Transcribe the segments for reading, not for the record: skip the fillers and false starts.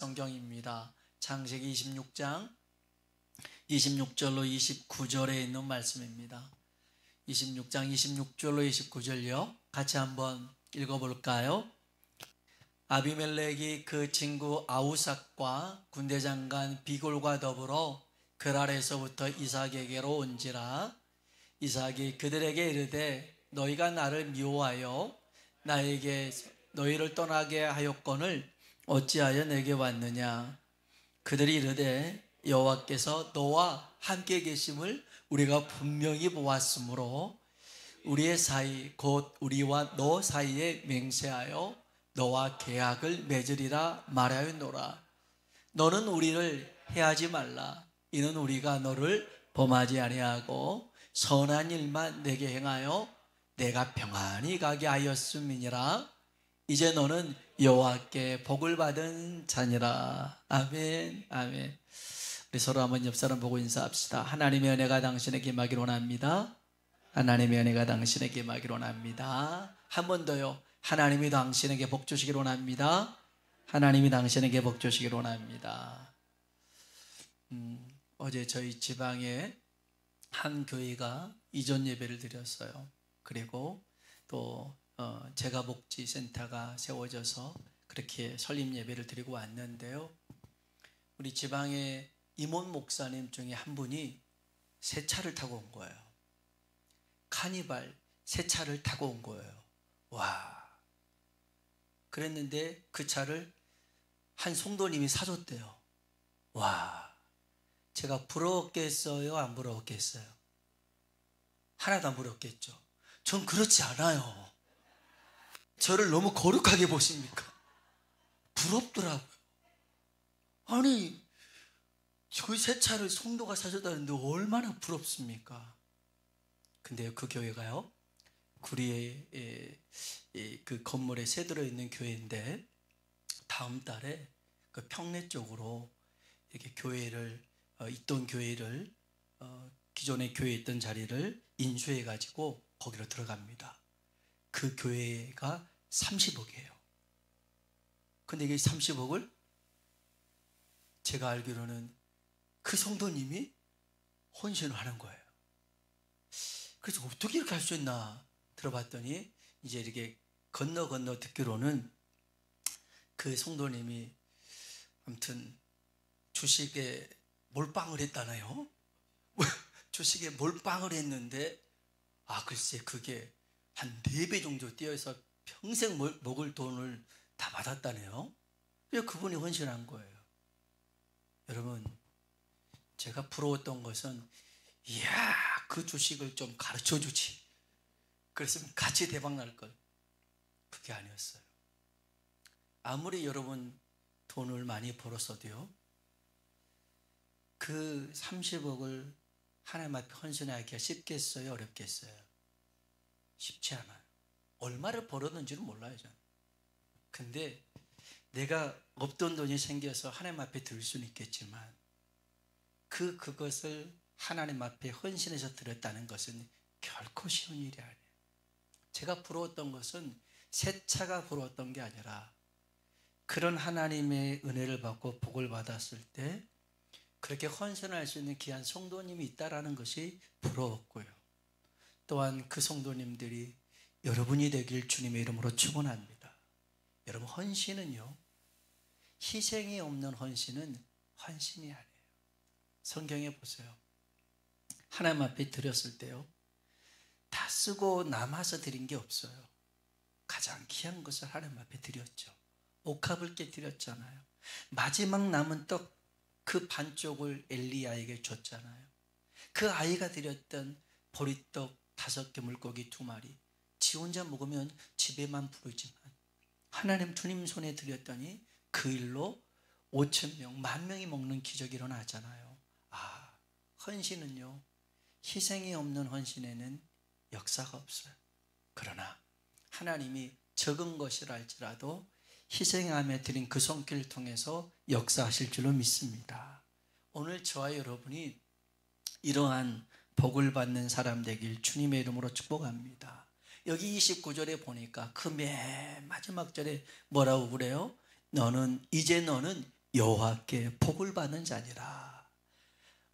성경입니다. 창세기 26장 26절로 29절에 있는 말씀입니다. 26장 26절로 29절요. 같이 한번 읽어볼까요? 아비멜렉이 그 친구 아우삭과 군대장관 비골과 더불어 그랄에서부터 이삭에게로 온지라. 이삭이 그들에게 이르되 너희가 나를 미워하여 나에게 너희를 떠나게 하였거늘 어찌하여 내게 왔느냐. 그들이 이르되 여호와께서 너와 함께 계심을 우리가 분명히 보았으므로 우리의 사이 곧 우리와 너 사이에 맹세하여 너와 계약을 맺으리라 말하였노라. 너는 우리를 해하지 말라. 이는 우리가 너를 범하지 아니하고 선한 일만 내게 행하여 내가 평안히 가게 하였음이니라. 이제 너는 여호와께 복을 받은 자니라. 아멘, 아멘. 우리 서로 한번 옆 사람 보고 인사합시다. 하나님의 은혜가 당신에게 임하기를 원합니다. 하나님의 은혜가 당신에게 임하기를 원합니다. 한 번 더요. 하나님이 당신에게 복 주시기를 원합니다. 하나님이 당신에게 복 주시기를 원합니다. 어제 저희 지방에 한 교회가 이전 예배를 드렸어요. 그리고 또 재가복지센터가 세워져서 그렇게 설립 예배를 드리고 왔는데요. 우리 지방의 임원 목사님 중에 한 분이 새 차를 타고 온 거예요. 카니발 새 차를 타고 온 거예요. 와! 그랬는데 그 차를 한 성도님이 사줬대요. 와! 제가 부러웠겠어요? 안 부러웠겠어요? 하나도 안 부럽겠죠. 전 그렇지 않아요. 저를 너무 거룩하게 보십니까? 부럽더라고요. 아니, 그 새 차를 성도가 사줬다는데 얼마나 부럽습니까? 근데 그 교회가요, 구리에 그 건물에 새 들어있는 교회인데 다음 달에 그 평내 쪽으로 이렇게 교회를 있던 교회를 기존에 교회에 있던 자리를 인수해 가지고 거기로 들어갑니다. 그 교회가 30억이에요. 근데 이게 30억을 제가 알기로는 그 성도님이 헌신을 하는 거예요. 그래서 어떻게 이렇게 할 수 있나 들어봤더니 이제 이렇게 건너 듣기로는 그 성도님이 아무튼 주식에 몰빵을 했다나요? 주식에 몰빵을 했는데 글쎄 그게 한 4배 정도 뛰어서 평생 먹을 돈을 다 받았다네요. 그래서 그분이 헌신한 거예요. 여러분, 제가 부러웠던 것은 이야, 그 주식을 좀 가르쳐 주지. 그랬으면 같이 대박 날 걸. 그게 아니었어요. 아무리 여러분 돈을 많이 벌었어도요, 그 30억을 하나님 앞에 헌신하기가 쉽겠어요? 어렵겠어요? 쉽지 않아요. 얼마를 벌었는지는 몰라요, 저는. 근데 내가 없던 돈이 생겨서 하나님 앞에 드릴 수는 있겠지만 그것을 하나님 앞에 헌신해서 드렸다는 것은 결코 쉬운 일이 아니에요. 제가 부러웠던 것은 새 차가 부러웠던 게 아니라 그런 하나님의 은혜를 받고 복을 받았을 때 그렇게 헌신할 수 있는 귀한 성도님이 있다는 것이 부러웠고요. 또한 그 성도님들이 여러분이 되길 주님의 이름으로 축원합니다. 여러분, 헌신은요, 희생이 없는 헌신은 헌신이 아니에요. 성경에 보세요. 하나님 앞에 드렸을 때요, 다 쓰고 남아서 드린 게 없어요. 가장 귀한 것을 하나님 앞에 드렸죠. 옥합을깨 드렸잖아요. 마지막 남은 떡 그 반쪽을 엘리야에게 줬잖아요. 그 아이가 드렸던 보리떡 5개, 물고기 2마리, 지 혼자 먹으면 집에만 부르지만 하나님 주님 손에 드렸더니 그 일로 5,000명, 10,000명이 먹는 기적이 일어나잖아요. 헌신은요, 희생이 없는 헌신에는 역사가 없어요. 그러나 하나님이 적은 것이라 할지라도 희생하며 드린 그 손길을 통해서 역사하실 줄로 믿습니다. 오늘 저와 여러분이 이러한 복을 받는 사람 되길 주님의 이름으로 축복합니다. 여기 29절에 보니까 그 맨 마지막 절에 뭐라고 그래요? 이제 너는 여호와께 복을 받는 자니라.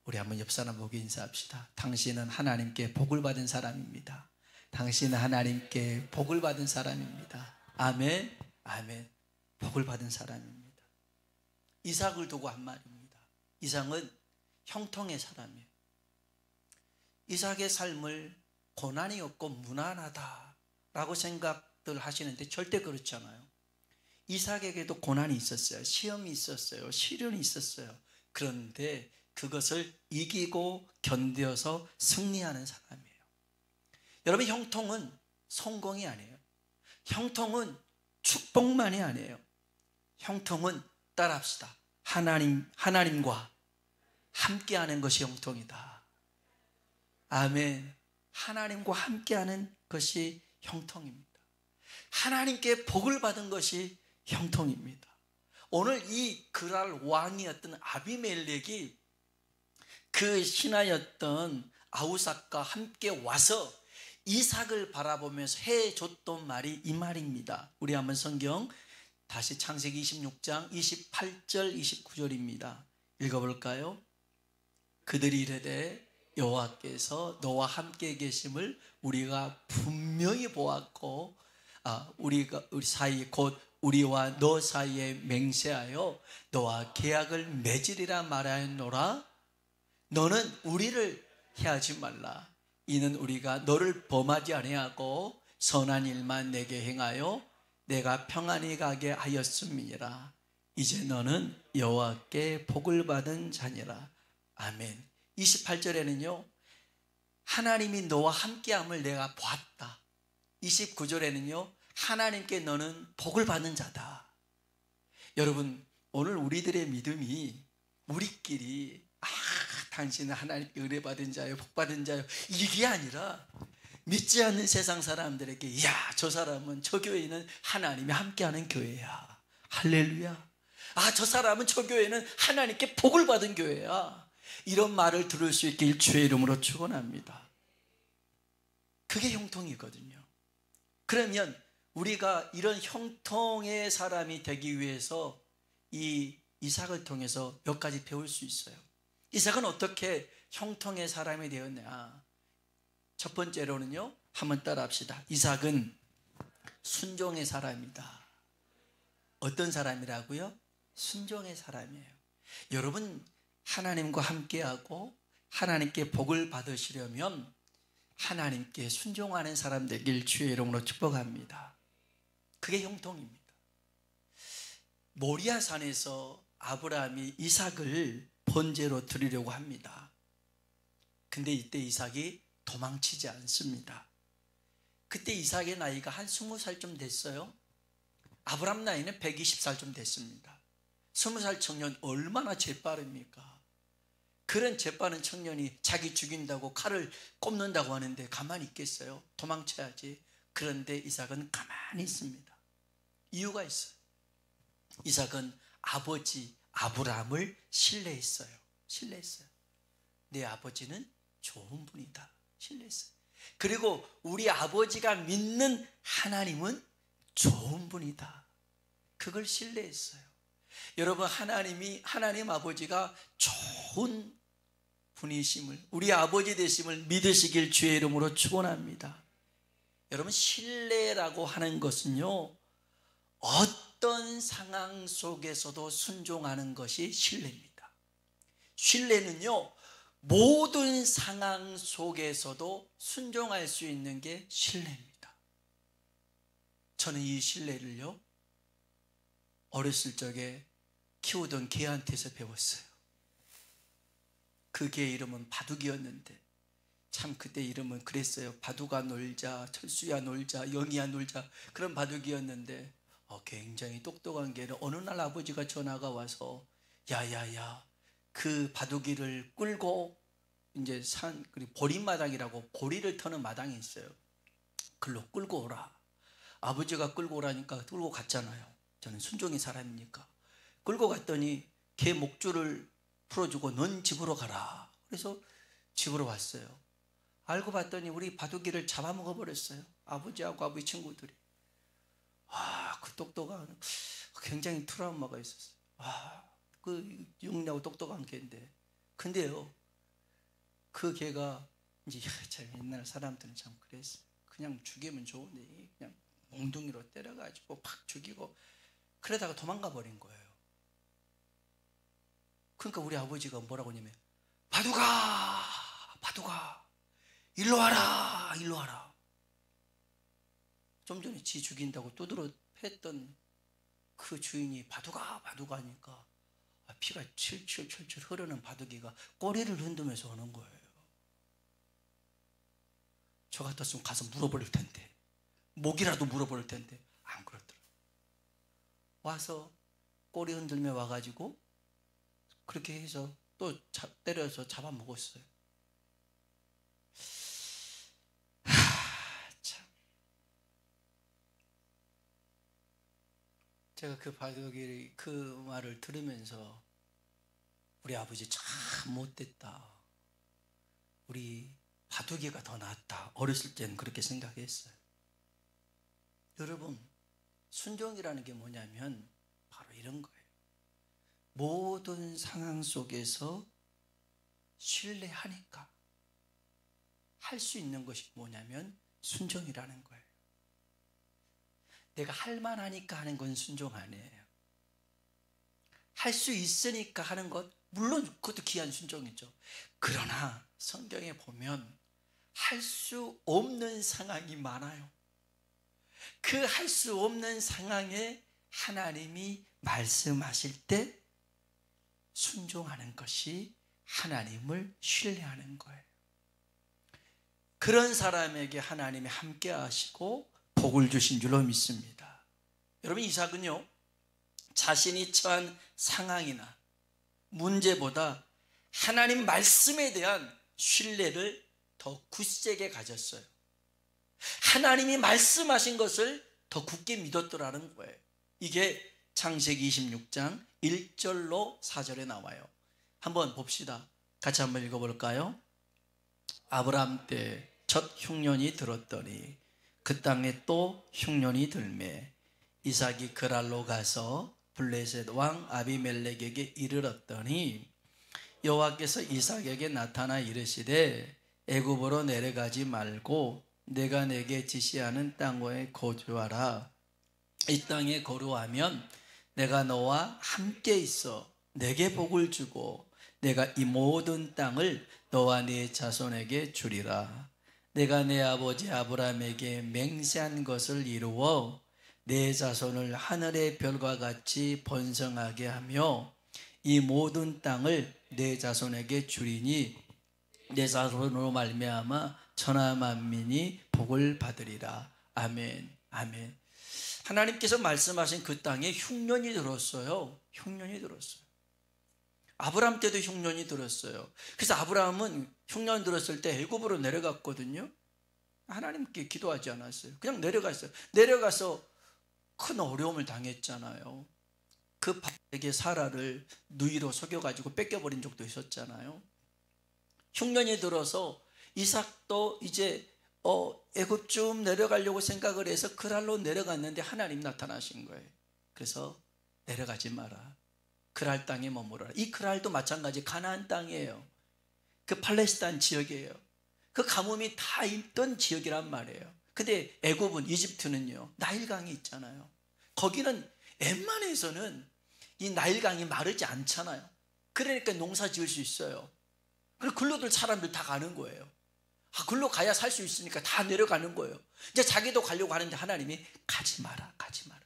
우리 한번 옆 사람 보고 인사합시다. 당신은 하나님께 복을 받은 사람입니다. 당신은 하나님께 복을 받은 사람입니다. 아멘, 아멘. 복을 받은 사람입니다. 이삭을 두고 한 말입니다. 이삭은 형통의 사람이에요. 이삭의 삶을 고난이 없고 무난하다라고 생각들 하시는데 절대 그렇지 않아요. 이삭에게도 고난이 있었어요. 시험이 있었어요. 시련이 있었어요. 그런데 그것을 이기고 견뎌서 승리하는 사람이에요. 여러분, 형통은 성공이 아니에요. 형통은 축복만이 아니에요. 형통은 따라합시다. 하나님과 함께하는 것이 형통이다. 아멘. 하나님과 함께하는 것이 형통입니다. 하나님께 복을 받은 것이 형통입니다. 오늘 이 그랄 왕이었던 아비멜렉이 그 신하였던 아우삭과 함께 와서 이삭을 바라보면서 해줬던 말이 이 말입니다. 우리 한번 성경 다시 창세기 26장 28절 29절입니다. 읽어볼까요? 그들이 이르되 여호와께서 너와 함께 계심을 우리가 분명히 보았고 우리 사이 곧 우리와 너 사이에 맹세하여 너와 계약을 맺으리라 말하였노라. 너는 우리를 해하지 말라. 이는 우리가 너를 범하지 아니하고 선한 일만 내게 행하여 내가 평안히 가게 하였음이니라. 이제 너는 여호와께 복을 받은 자니라. 아멘. 28절에는요 하나님이 너와 함께함을 내가 보았다. 29절에는요 하나님께 너는 복을 받는 자다. 여러분, 오늘 우리들의 믿음이 우리끼리 당신은 하나님께 은혜받은 자요 복받은 자요 이게 아니라 믿지 않는 세상 사람들에게 야, 저 사람은 저 교회는 하나님이 함께하는 교회야. 할렐루야. 저 사람은 저 교회는 하나님께 복을 받은 교회야. 이런 말을 들을 수 있길 주의 이름으로 축원합니다. 그게 형통이거든요. 그러면 우리가 이런 형통의 사람이 되기 위해서 이 이삭을 통해서 몇 가지 배울 수 있어요. 이삭은 어떻게 형통의 사람이 되었냐? 첫 번째로는요, 한번 따라합시다. 이삭은 순종의 사람이다. 어떤 사람이라고요? 순종의 사람이에요. 여러분, 하나님과 함께하고 하나님께 복을 받으시려면 하나님께 순종하는 사람 되길 주의 이름으로 축복합니다. 그게 형통입니다. 모리아 산에서 아브라함이 이삭을 번제로 드리려고 합니다. 근데 이때 이삭이 도망치지 않습니다. 그때 이삭의 나이가 한 20살쯤 됐어요. 아브라함 나이는 120살쯤 됐습니다. 20살 청년 얼마나 재빠릅니까? 그런 재빠른 청년이 자기 죽인다고 칼을 꼽는다고 하는데 가만히 있겠어요? 도망쳐야지. 그런데 이삭은 가만히 있습니다. 이유가 있어요. 이삭은 아버지 아브라함을 신뢰했어요. 내 아버지는 좋은 분이다. 신뢰했어요. 그리고 우리 아버지가 믿는 하나님은 좋은 분이다. 그걸 신뢰했어요. 여러분, 하나님 아버지가 좋은 분이심을, 우리 아버지 되심을 믿으시길 주의 이름으로 축원합니다. 여러분, 신뢰라고 하는 것은요, 어떤 상황 속에서도 순종하는 것이 신뢰입니다. 신뢰는요, 모든 상황 속에서도 순종할 수 있는 게 신뢰입니다. 저는 이 신뢰를요, 어렸을 적에 키우던 개한테서 배웠어요. 그 개 이름은 바둑이었는데 참 그때 이름은 그랬어요. 바둑아 놀자, 철수야 놀자, 영희야 놀자, 그런 바둑이었는데 굉장히 똑똑한 개를 어느 날 아버지가 전화가 와서 야야야, 그 바둑이를 끌고 이제 그리고 보리마당이라고 보리를 터는 마당이 있어요. 글로 끌고 오라. 아버지가 끌고 오라니까 끌고 갔잖아요. 저는 순종의 사람이니까. 끌고 갔더니 개 목줄을 풀어주고 넌 집으로 가라. 그래서 집으로 왔어요. 알고 봤더니 우리 바둑이를 잡아먹어 버렸어요. 아버지하고 아버지 친구들이. 그 똑똑한 굉장히 트라우마가 있었어요. 그 영리하고 똑똑한 개인데. 근데요, 그 개가 이제 참 옛날 사람들은 참 그랬어. 그냥 죽이면 좋은데 그냥 몽둥이로 때려가지고 팍 죽이고 그러다가 도망가 버린 거예요. 그러니까 우리 아버지가 뭐라고 하냐면, 바둑아, 바둑아, 일로 와라, 일로 와라. 좀 전에 지 죽인다고 두드러 팼던 그 주인이 바둑아, 바둑아 하니까 피가 철철철철 흐르는 바둑이가 꼬리를 흔들면서 오는 거예요. 저 같았으면 가서 물어버릴 텐데, 목이라도 물어버릴 텐데 안 그렇더라고요. 와서 꼬리 흔들며 와가지고 그렇게 해서 또 때려서 잡아먹었어요. 참. 제가 그 바둑이 그 말을 들으면서 우리 아버지 참 못됐다, 우리 바둑이가 더 낫다, 어렸을 때는 그렇게 생각했어요. 여러분, 순종이라는 게 뭐냐면 바로 이런 거예요. 모든 상황 속에서 신뢰하니까 할 수 있는 것이 뭐냐면 순종이라는 거예요. 내가 할 만하니까 하는 건 순종 아니에요. 할 수 있으니까 하는 것, 물론 그것도 귀한 순종이죠. 그러나 성경에 보면 할 수 없는 상황이 많아요. 그 할 수 없는 상황에 하나님이 말씀하실 때 순종하는 것이 하나님을 신뢰하는 거예요. 그런 사람에게 하나님이 함께 하시고 복을 주신 줄로 믿습니다. 여러분, 이삭은요, 자신이 처한 상황이나 문제보다 하나님 말씀에 대한 신뢰를 더 굳세게 가졌어요. 하나님이 말씀하신 것을 더 굳게 믿었더라는 거예요. 이게 창세기 26장 1절로 4절에 나와요. 한번 봅시다. 같이 한번 읽어볼까요? 아브라함 때 첫 흉년이 들었더니 그 땅에 또 흉년이 들매 이삭이 그랄로 가서 블레셋 왕 아비멜렉에게 이르렀더니 여호와께서 이삭에게 나타나 이르시되 애굽으로 내려가지 말고 내가 내게 지시하는 땅에 거주하라. 이 땅에 거류하면 내가 너와 함께 있어 내게 복을 주고 내가 이 모든 땅을 너와 네 자손에게 주리라. 내가 내 아버지 아브라함에게 맹세한 것을 이루어 내 자손을 하늘의 별과 같이 번성하게 하며 이 모든 땅을 내 자손에게 주리니 내 자손으로 말미암아 천하 만민이 복을 받으리라. 아멘, 아멘. 하나님께서 말씀하신 그 땅에 흉년이 들었어요. 흉년이 들었어요. 아브라함 때도 흉년이 들었어요. 그래서 아브라함은 흉년 들었을 때 애굽으로 내려갔거든요. 하나님께 기도하지 않았어요. 그냥 내려갔어요. 내려가서 큰 어려움을 당했잖아요. 그 바에게 사라를 누이로 속여가지고 뺏겨버린 적도 있었잖아요. 흉년이 들어서 이삭도 이제 애굽 좀 내려가려고 생각을 해서 그랄로 내려갔는데 하나님 나타나신 거예요. 그래서 내려가지 마라. 그랄 땅에 머무르라. 이 그랄도 마찬가지 가나안 땅이에요. 그 팔레스타인 지역이에요. 그 가뭄이 다 있던 지역이란 말이에요. 근데 애굽은, 이집트는요, 나일강이 있잖아요. 거기는 웬만해서는 이 나일강이 마르지 않잖아요. 그러니까 농사 지을 수 있어요. 그리고 글로들 사람들 다 가는 거예요. 글로 가야 살 수 있으니까 다 내려가는 거예요. 이제 자기도 가려고 하는데 하나님이 가지 마라, 가지 마라.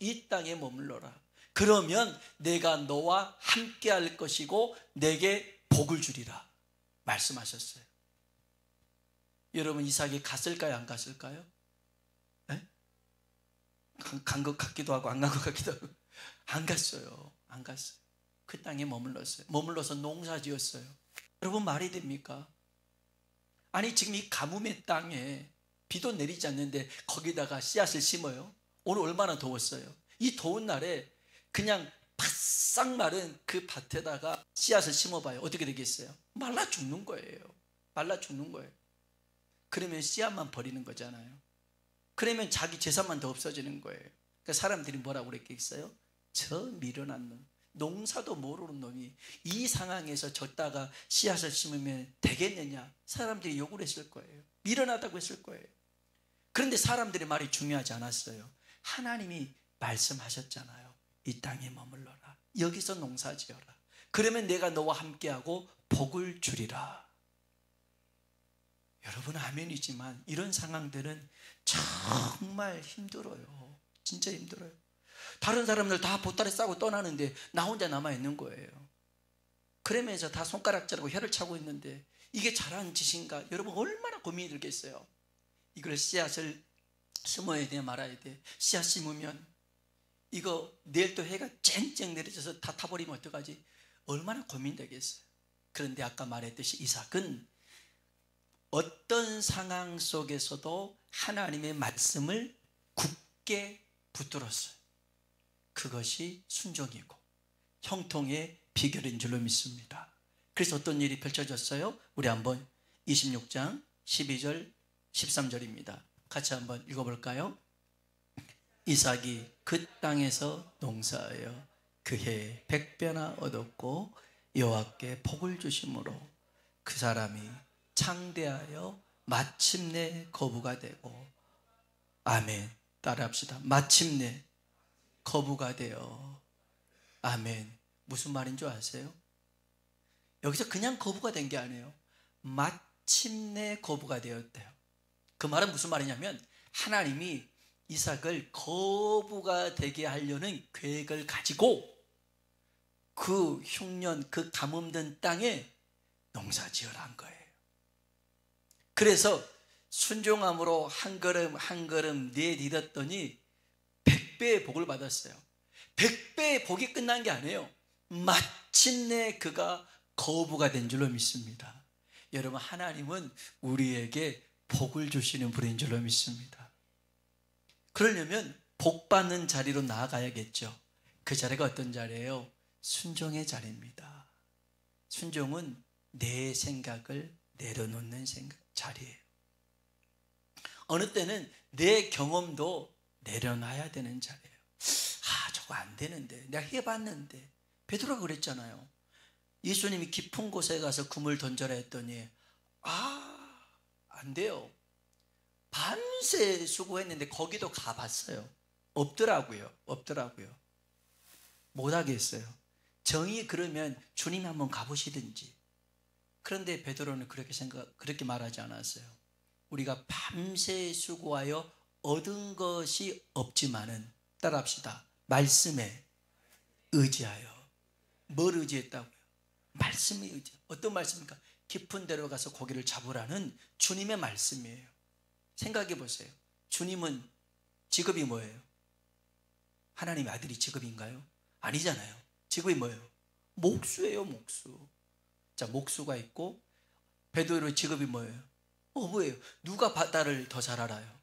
이 땅에 머물러라. 그러면 내가 너와 함께 할 것이고 내게 복을 주리라 말씀하셨어요. 여러분, 이삭이 갔을까요, 안 갔을까요? 네? 간 것 같기도 하고 안 간 것 같기도 하고. 안 갔어요. 안 갔어요. 그 땅에 머물렀어요. 머물러서 농사 지었어요. 여러분, 말이 됩니까? 아니, 지금 이 가뭄의 땅에 비도 내리지 않는데 거기다가 씨앗을 심어요? 오늘 얼마나 더웠어요? 이 더운 날에 그냥 바싹 마른 그 밭에다가 씨앗을 심어봐요. 어떻게 되겠어요? 말라 죽는 거예요. 말라 죽는 거예요. 그러면 씨앗만 버리는 거잖아요. 그러면 자기 재산만 더 없어지는 거예요. 그러니까 사람들이 뭐라고 그랬겠어요? 저 미련한 놈, 농사도 모르는 놈이 이 상황에서 졌다가 씨앗을 심으면 되겠느냐? 사람들이 욕을 했을 거예요. 미련하다고 했을 거예요. 그런데 사람들의 말이 중요하지 않았어요. 하나님이 말씀하셨잖아요. 이 땅에 머물러라. 여기서 농사 지어라. 그러면 내가 너와 함께하고 복을 주리라. 여러분 아멘이지만 이런 상황들은 정말 힘들어요. 진짜 힘들어요. 다른 사람들 다 보따리 싸고 떠나는데 나 혼자 남아있는 거예요. 그러면서 다 손가락질하고 혀를 차고 있는데 이게 잘한 짓인가? 여러분 얼마나 고민이 들겠어요. 이걸 씨앗을 심어야 돼 말아야 돼. 씨앗 심으면 이거 내일 또 해가 쨍쨍 내려져서 다 타버리면 어떡하지? 얼마나 고민되겠어요. 그런데 아까 말했듯이 이삭은 어떤 상황 속에서도 하나님의 말씀을 굳게 붙들었어요. 그것이 순종이고 형통의 비결인 줄로 믿습니다. 그래서 어떤 일이 펼쳐졌어요? 우리 한번 26장 12절 13절입니다. 같이 한번 읽어볼까요? 이삭이 그 땅에서 농사하여 그 해에 100배나 얻었고 여호와께 복을 주심으로 그 사람이 창대하여 마침내 거부가 되고, 아멘. 따라합시다. 마침내 거부가 되어. 아멘. 무슨 말인 줄 아세요? 여기서 그냥 거부가 된 게 아니에요. 마침내 거부가 되었대요. 그 말은 무슨 말이냐면 하나님이 이삭을 거부가 되게 하려는 계획을 가지고 그 흉년, 그 가뭄든 땅에 농사지으라 한 거예요. 그래서 순종함으로 한 걸음 한 걸음 내딛었더니 100배의 복을 받았어요. 100배의 복이 끝난 게 아니에요. 마침내 그가 거부가 된 줄로 믿습니다. 여러분 하나님은 우리에게 복을 주시는 분인 줄로 믿습니다. 그러려면 복 받는 자리로 나아가야겠죠. 그 자리가 어떤 자리예요? 순종의 자리입니다. 순종은 내 생각을 내려놓는 자리예요. 어느 때는 내 경험도 내려놔야 되는 자리예요. 저거 안 되는데 내가 해봤는데. 베드로가 그랬잖아요. 예수님이 깊은 곳에 가서 그물 던져라 했더니 안 돼요. 밤새 수고했는데 거기도 가봤어요. 없더라고요. 못하겠어요. 정이 그러면 주님이 한번 가보시든지. 그런데 베드로는 그렇게 말하지 않았어요. 우리가 밤새 수고하여 얻은 것이 없지만은, 따라합시다. 말씀에 의지하여. 뭘 의지했다고요? 말씀에 의지. 어떤 말씀입니까? 깊은 데로 가서 고기를 잡으라는 주님의 말씀이에요. 생각해 보세요. 주님은 직업이 뭐예요? 하나님의 아들이 직업인가요? 아니잖아요. 직업이 뭐예요? 목수예요, 목수. 자, 목수가 있고 베드로의 직업이 뭐예요? 어부예요. 누가 바다를 더 잘 알아요?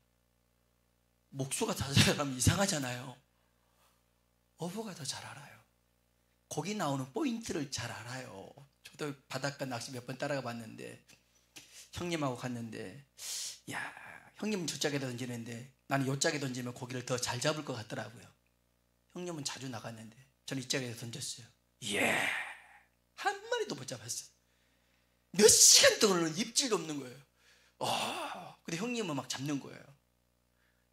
목수가 더 잘 알면 이상하잖아요. 어부가 더 잘 알아요. 거기 나오는 포인트를 잘 알아요. 저도 바닷가 낚시 몇 번 따라가 봤는데 형님하고 갔는데 형님은 저짝에 던지는데 나는 요짝에 던지면 고기를 더 잘 잡을 것 같더라고요. 형님은 자주 나갔는데 저는 이짝에서 던졌어요. 한 마리도 못 잡았어요. 몇 시간 동안은 입질도 없는 거예요. 근데 형님은 막 잡는 거예요.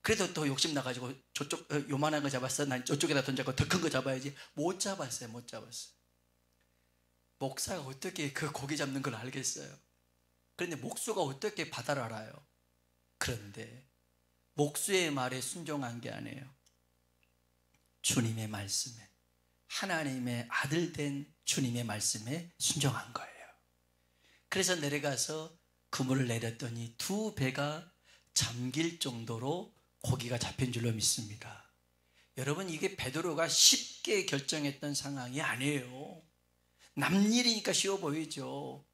그래도 더 욕심 나가지고 저쪽 요만한 거 잡았어. 난 저쪽에다 던졌고 더 큰 거 잡아야지. 못 잡았어요. 목사가 어떻게 그 고기 잡는 걸 알겠어요? 그런데 목수가 어떻게 바다를 알아요? 그런데 목수의 말에 순종한 게 아니에요. 주님의 말씀에, 하나님의 아들 된 주님의 말씀에 순종한 거예요. 그래서 내려가서 그물을 내렸더니 2배가 잠길 정도로 고기가 잡힌 줄로 믿습니다. 여러분, 이게 베드로가 쉽게 결정했던 상황이 아니에요. 남일이니까 쉬워 보이죠.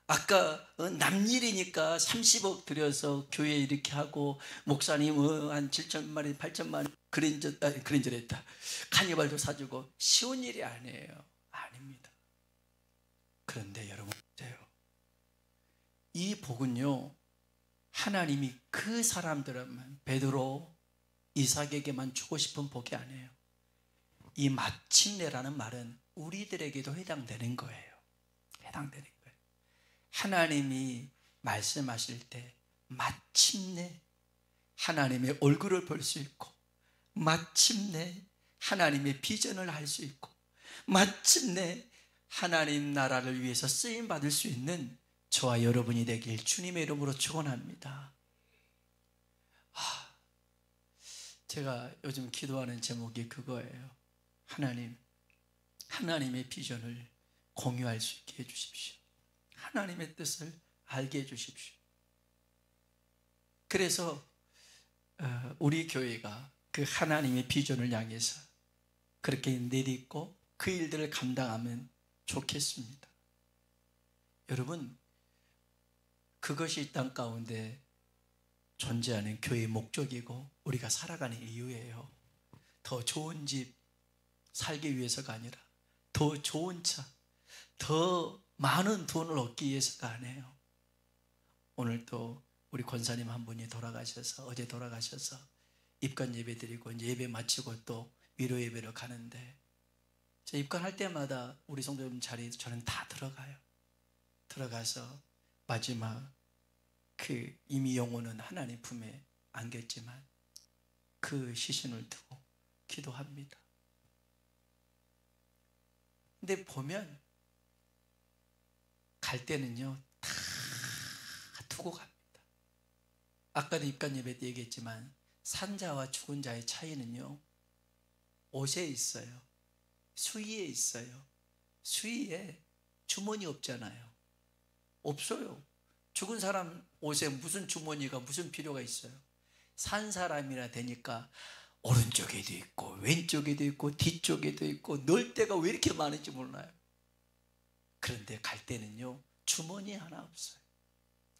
아까 남일이니까 30억 들여서 교회 이렇게 하고 목사님 한 7천만 원, 8천만 원 그랜저를 했다. 카니발도 사주고 쉬운 일이 아니에요. 아닙니다. 그런데 여러분 보세요. 이 복은요, 하나님이 그 사람들만, 베드로, 이삭에게만 주고 싶은 복이 아니에요. 이 마침내라는 말은 우리들에게도 해당되는 거예요. 해당되는 거예요. 하나님이 말씀하실 때 마침내 하나님의 얼굴을 볼 수 있고, 마침내 하나님의 비전을 할 수 있고, 마침내 하나님 나라를 위해서 쓰임 받을 수 있는 저와 여러분이 되길 주님의 이름으로 축원합니다. 제가 요즘 기도하는 제목이 그거예요. 하나님, 하나님의 비전을 공유할 수 있게 해주십시오. 하나님의 뜻을 알게 해주십시오. 그래서 우리 교회가 그 하나님의 비전을 향해서 그렇게 내딛고 그 일들을 감당하면 좋겠습니다. 여러분, 그것이 이 땅 가운데 존재하는 교회의 목적이고 우리가 살아가는 이유예요. 더 좋은 집 살기 위해서가 아니라 더 좋은 차, 더 많은 돈을 얻기 위해서가 아니에요. 오늘 또 우리 권사님 한 분이 돌아가셔서, 어제 돌아가셔서 입관 예배 드리고 이제 예배 마치고 또 위로 예배를 가는데, 저 입관할 때마다 우리 성도님 자리에 저는 다 들어가요. 들어가서 마지막 그 이미 영혼은 하나님 품에 안겼지만 그 시신을 두고 기도합니다. 근데 보면 갈 때는요 다 두고 갑니다. 아까도 입관 예배 때 얘기했지만 산자와 죽은 자의 차이는요 옷에 있어요. 수의에 있어요. 수의에 주머니 없잖아요. 없어요. 죽은 사람 옷에 무슨 주머니가 무슨 필요가 있어요. 산 사람이라 되니까 오른쪽에도 있고 왼쪽에도 있고 뒤쪽에도 있고 넣을 데가 왜 이렇게 많은지 몰라요. 그런데 갈 때는요 주머니 하나 없어요.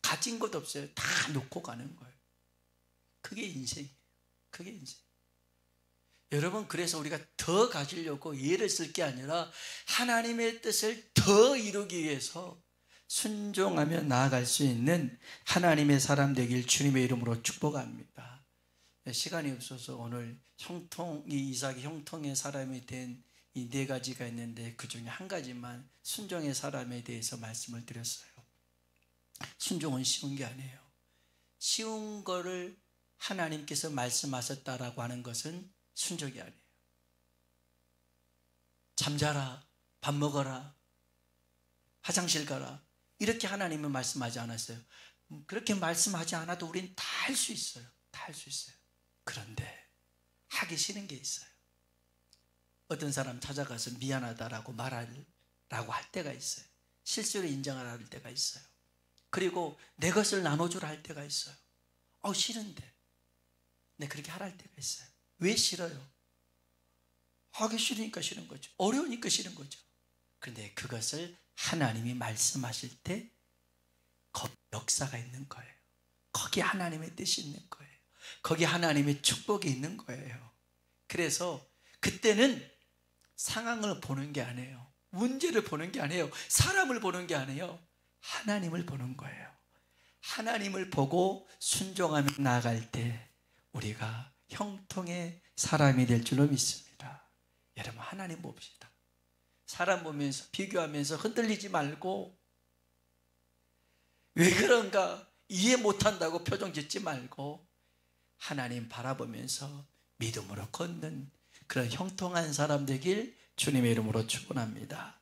가진 것 없어요. 다 놓고 가는 거예요. 그게 인생이에요. 그게 인생. 여러분, 그래서 우리가 더 가지려고 예를 쓸 게 아니라 하나님의 뜻을 더 이루기 위해서 순종하며 나아갈 수 있는 하나님의 사람 되길 주님의 이름으로 축복합니다. 시간이 없어서 오늘 이삭이 형통의 사람이 된 이 네 가지가 있는데 그 중에 한 가지만 순종의 사람에 대해서 말씀을 드렸어요. 순종은 쉬운 게 아니에요. 쉬운 거를 하나님께서 말씀하셨다라고 하는 것은 순종이 아니에요. 잠자라, 밥 먹어라, 화장실 가라, 이렇게 하나님은 말씀하지 않았어요. 그렇게 말씀하지 않아도 우리는 다 할 수 있어요. 다 할 수 있어요. 그런데 하기 싫은 게 있어요. 어떤 사람 찾아가서 미안하다라고 말하라고 할 때가 있어요. 실수를 인정하라 할 때가 있어요. 그리고 내 것을 나눠주라 할 때가 있어요. 싫은데. 네, 그렇게 하라 할 때가 있어요. 왜 싫어요? 하기 싫으니까 싫은 거죠. 어려우니까 싫은 거죠. 그런데 그것을 하나님이 말씀하실 때 거기 역사가 있는 거예요. 거기 하나님의 뜻이 있는 거예요. 거기 하나님의 축복이 있는 거예요. 그래서 그때는 상황을 보는 게 아니에요. 문제를 보는 게 아니에요. 사람을 보는 게 아니에요. 하나님을 보는 거예요. 하나님을 보고 순종하며 나아갈 때 우리가 형통의 사람이 될 줄로 믿습니다. 여러분, 하나님 봅시다. 사람 보면서 비교하면서 흔들리지 말고, 왜 그런가 이해 못한다고 표정 짓지 말고 하나님 바라보면서 믿음으로 걷는 그런 형통한 사람 되길 주님의 이름으로 축원합니다.